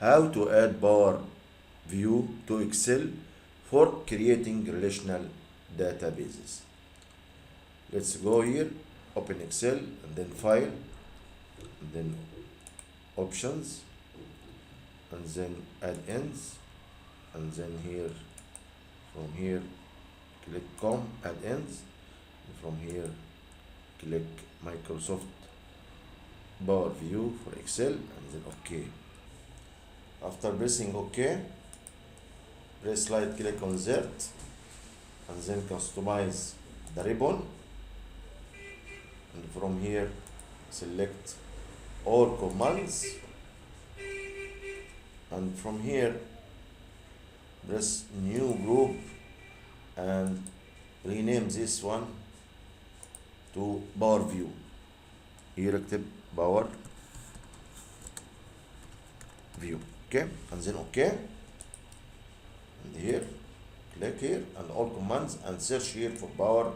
how to add Power View to Excel for creating relational databases. Let's go here, open Excel, and then File, and then Options, and then Add-ins, and then here, from here, click Add-ins, and from here, click Microsoft Power View for Excel, and then OK. After pressing OK, press right click on Insert, and then customize the ribbon, and from here select all commands, and from here press new group and rename this one to Power View. Here اكتب Power View. Okay, and then OK, and here click here and all commands, and search here for Power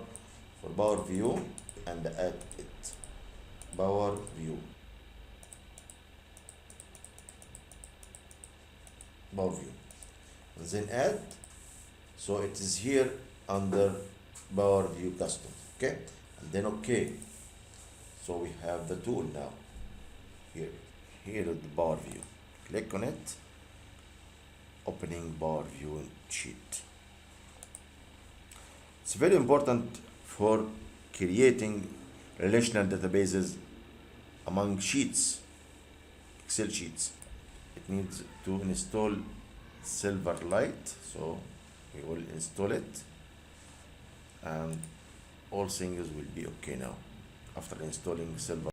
View, and add it, Power View, and then add. So it is here under Power View Custom. Okay, and then OK. So we have the tool now. Here is the Power View. Click on it, opening Power View sheet. It's very important for creating relational databases among sheets, Excel sheets. It needs to install Silverlight, so we will install it, and all things will be okay now after installing Silverlight.